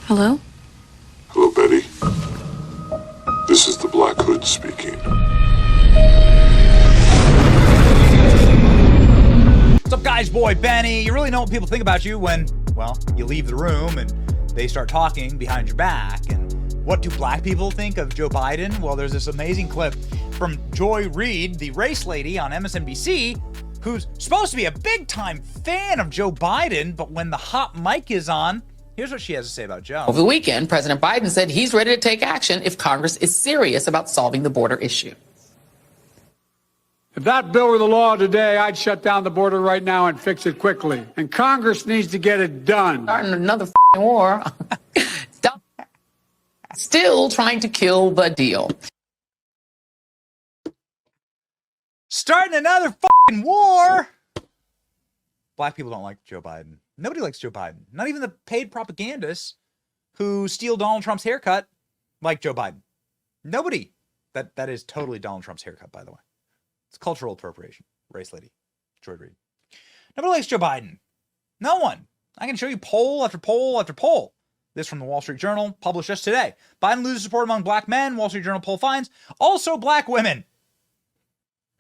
Hello? Hello, Betty. This is the Black Hood speaking. What's up, guys? Boy, Benny. You really know what people think about you when, well, you leave the room and they start talking behind your back. And what do black people think of Joe Biden? Well, there's this amazing clip from Joy Reid, the race lady on MSNBC, who's supposed to be a big-time fan of Joe Biden, but when the hot mic is on, here's what she has to say about Joe. Over the weekend, President Biden said he's ready to take action if Congress is serious about solving the border issue. If that bill were the law today, I'd shut down the border right now and fix it quickly. And Congress needs to get it done. Starting another war. Still trying to kill the deal. Starting another war. Black people don't like Joe Biden. Nobody likes Joe Biden. Not even the paid propagandists who steal Donald Trump's haircut like Joe Biden. Nobody. That is totally Donald Trump's haircut, by the way. It's cultural appropriation. Race lady. Joy Reid. Nobody likes Joe Biden. No one. I can show you poll after poll after poll. This from the Wall Street Journal, published just today. Biden loses support among black men. Wall Street Journal poll finds also black women.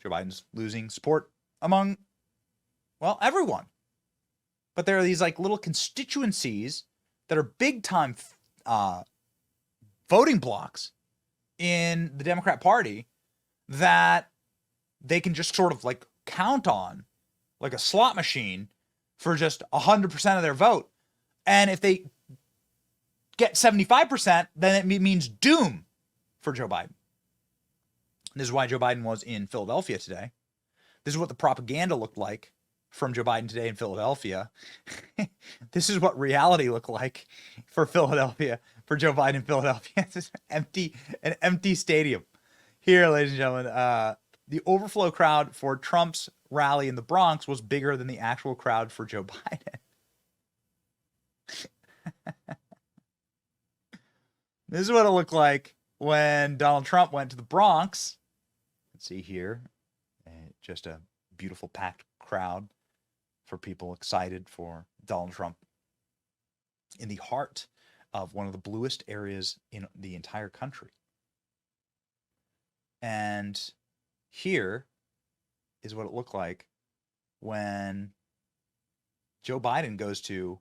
Joe Biden's losing support among, well, everyone. But there are these like little constituencies that are big time voting blocks in the Democrat Party that they can just sort of like count on like a slot machine for just 100% of their vote. And if they get 75%, then it means doom for Joe Biden. This is why Joe Biden was in Philadelphia today. This is what the propaganda looked like from Joe Biden today in Philadelphia. This is what reality looked like for Philadelphia, for Joe Biden in Philadelphia. It's an empty stadium. Here, ladies and gentlemen, the overflow crowd for Trump's rally in the Bronx was bigger than the actual crowd for Joe Biden. This is what it looked like when Donald Trump went to the Bronx. Let's see here. Just a beautiful packed crowd for people excited for Donald Trump in the heart of one of the bluest areas in the entire country. And here is what it looked like when Joe Biden goes to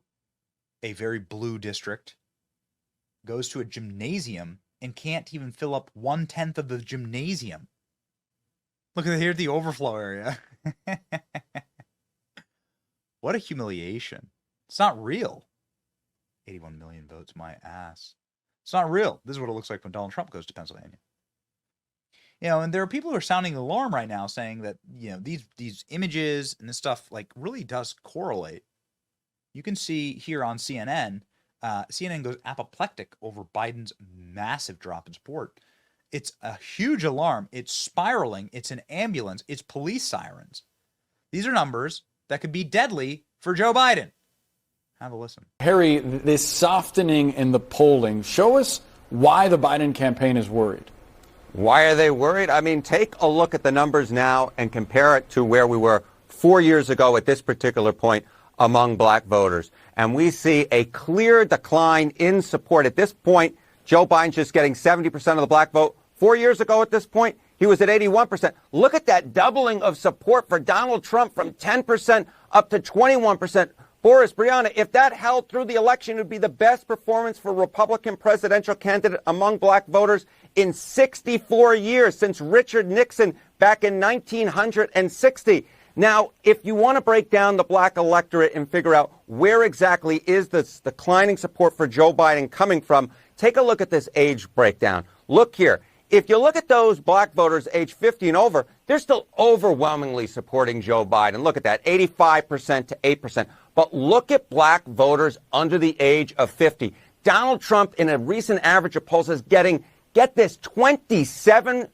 a very blue district, goes to a gymnasium, and can't even fill up 1/10 of the gymnasium. Look at here, the overflow area. What a humiliation. It's not real. 81 million votes, my ass. It's not real. This is what it looks like when Donald Trump goes to Pennsylvania. You know, and there are people who are sounding the alarm right now saying that, you know, these images and this stuff like really does correlate. You can see here on CNN, CNN goes apoplectic over Biden's massive drop in support. It's a huge alarm. It's spiraling. It's an ambulance. It's police sirens. These are numbers that could be deadly for Joe Biden. Have a listen. Harry, this softening in the polling, show us why the Biden campaign is worried. Why are they worried? I mean, take a look at the numbers now and compare it to where we were 4 years ago at this particular point among black voters. And we see a clear decline in support. At this point, Joe Biden's just getting 70% of the black vote. 4 years ago at this point, he was at 81%. Look at that doubling of support for Donald Trump from 10% up to 21%. Boris, Brianna, if that held through the election, it would be the best performance for a Republican presidential candidate among black voters in 64 years, since Richard Nixon back in 1960. Now, if you want to break down the black electorate and figure out where exactly is this declining support for Joe Biden coming from, take a look at this age breakdown. Look here. If you look at those black voters age 50 and over, they're still overwhelmingly supporting Joe Biden. Look at that, 85% to 8%. But look at black voters under the age of 50. Donald Trump, in a recent average of polls, is getting, get this, 27%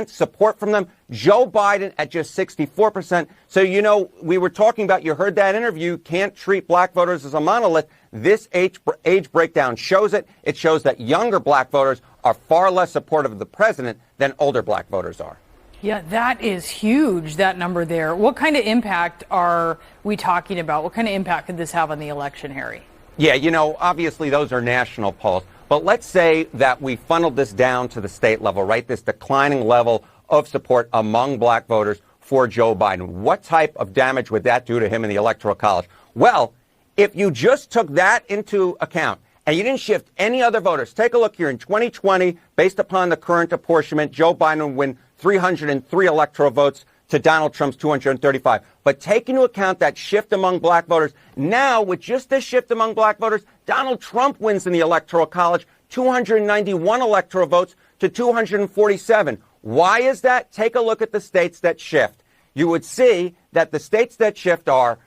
support from them. Joe Biden at just 64%. So, you know, we were talking about, you heard that interview, can't treat black voters as a monolith. This age breakdown shows it. It shows that younger black voters are far less supportive of the president than older black voters are. Yeah, that is huge, that number there. What kind of impact are we talking about? What kind of impact could this have on the election, Harry? Yeah, you know, obviously those are national polls. But let's say that we funneled this down to the state level, right? This declining level of support among black voters for Joe Biden. What type of damage would that do to him in the Electoral College? Well, if you just took that into account and you didn't shift any other voters, take a look here in 2020, based upon the current apportionment, Joe Biden would win 303 electoral votes to Donald Trump's 235. But take into account that shift among black voters. Now, with just this shift among black voters, Donald Trump wins in the Electoral College, 291 electoral votes to 247. Why is that? Take a look at the states that shift. You would see that the states that shift are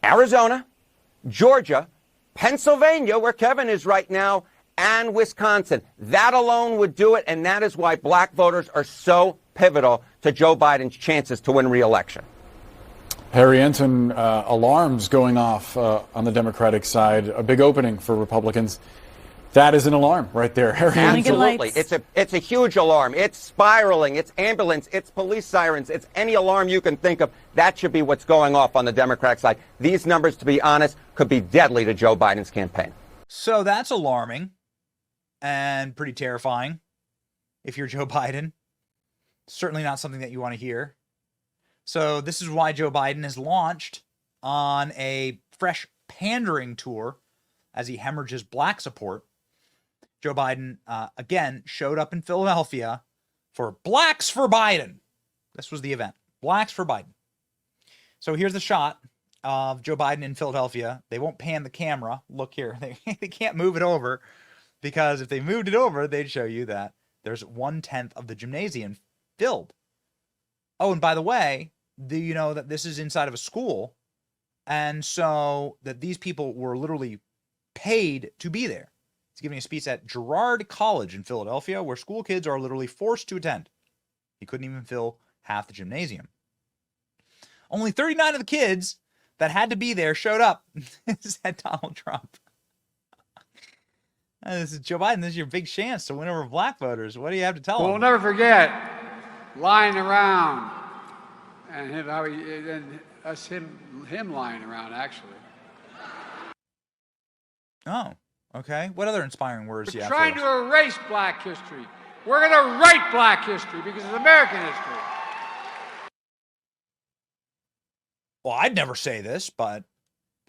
Arizona, Georgia, Pennsylvania, where Kevin is right now, and Wisconsin. That alone would do it, and that is why black voters are so pivotal to Joe Biden's chances to win re-election. Harry Enton, alarms going off on the Democratic side. A big opening for Republicans. That is an alarm right there. Harry Enton. Absolutely. It's a huge alarm. It's spiraling. It's ambulance. It's police sirens. It's any alarm you can think of. That should be what's going off on the Democratic side. These numbers, to be honest, could be deadly to Joe Biden's campaign. So that's alarming and pretty terrifying if you're Joe Biden. Certainly not something that you want to hear. So this is why Joe Biden has launched on a fresh pandering tour as he hemorrhages black support. Joe Biden, again, showed up in Philadelphia for Blacks for Biden. This was the event. Blacks for Biden. So here's the shot of Joe Biden in Philadelphia. They won't pan the camera. Look here. They can't move it over, because if they moved it over, they'd show you that there's 1/10 of the gymnasium filled. Oh, and by the way, do you know that this is inside of a school? And so that these people were literally paid to be there. He's giving a speech at Girard College in Philadelphia, where school kids are literally forced to attend. He couldn't even fill half the gymnasium. Only 39 of the kids that had to be there showed up, said Donald Trump. This is Joe Biden. This is your big chance to win over black voters. What do you have to tell them? We'll never forget lying around and him lying around, actually. Oh, okay. What other inspiring words do you have? Trying to erase black history. We're going to write black history because it's American history. Well, I'd never say this, but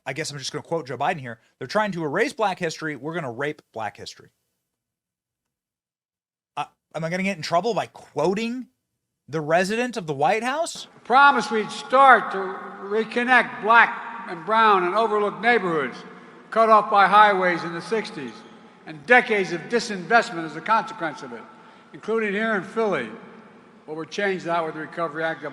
I guess I'm just going to quote Joe Biden here. They're trying to erase black history. We're going to rape black history. Am I going to get in trouble by quoting the resident of the White House? I promised we'd start to reconnect black and brown and overlooked neighborhoods cut off by highways in the 60s and decades of disinvestment as a consequence of it, including here in Philly. Well, we're changed that with the Recovery Act.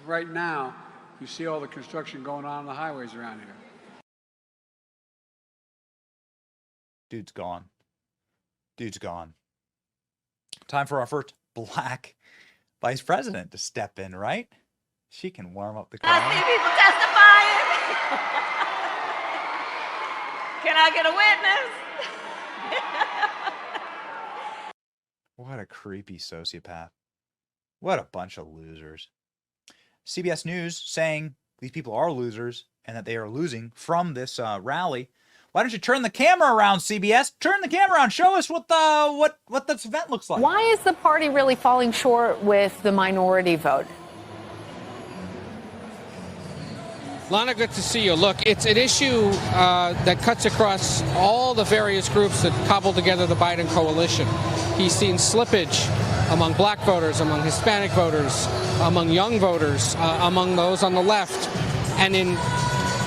Right now, you see all the construction going on the highways around here. Dude's gone. Dude's gone. Time for our first black vice president to step in, right? She can warm up the crowd. I see people testifying. Can I get a witness? What a creepy sociopath. What a bunch of losers. CBS News saying these people are losers and that they are losing from this rally. Why don't you turn the camera around, CBS? Turn the camera around. Show us what this event looks like. Why is the party really falling short with the minority vote? Lana, good to see you. Look, it's an issue that cuts across all the various groups that cobble together the Biden coalition. He's seen slippage among black voters, among Hispanic voters, among young voters, among those on the left. And in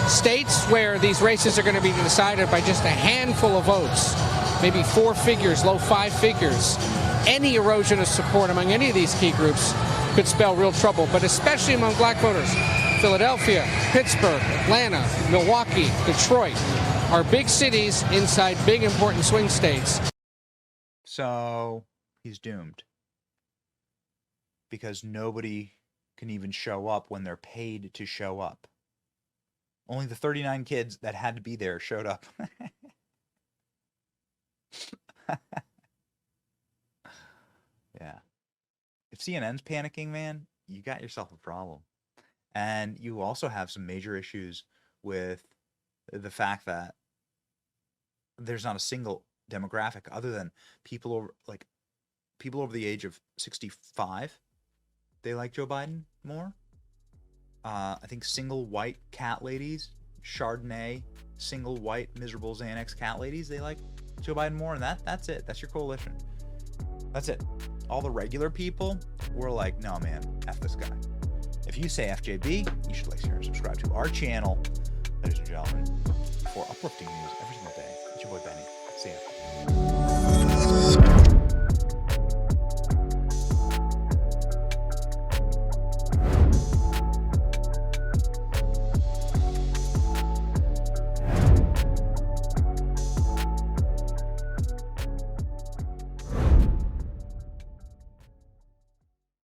states where these races are going to be decided by just a handful of votes, maybe 4 figures, low 5 figures, any erosion of support among any of these key groups could spell real trouble, but especially among black voters. Philadelphia, Pittsburgh, Atlanta, Milwaukee, Detroit are big cities inside big important swing states. So he's doomed because nobody can even show up when they're paid to show up. Only the 39 kids that had to be there showed up. Yeah. If CNN's panicking, man, you got yourself a problem. And you also have some major issues with the fact that there's not a single demographic other than people over the age of 65. They like Joe Biden more. I think single white cat ladies, Chardonnay, single white miserable Xanax cat ladies, they like Joe Biden more, and that's it. That's your coalition. That's it. All the regular people were like, no man, F this guy. If you say FJB, you should like, share, and subscribe to our channel, ladies and gentlemen, for uplifting news every single day. It's your boy Benny. See ya.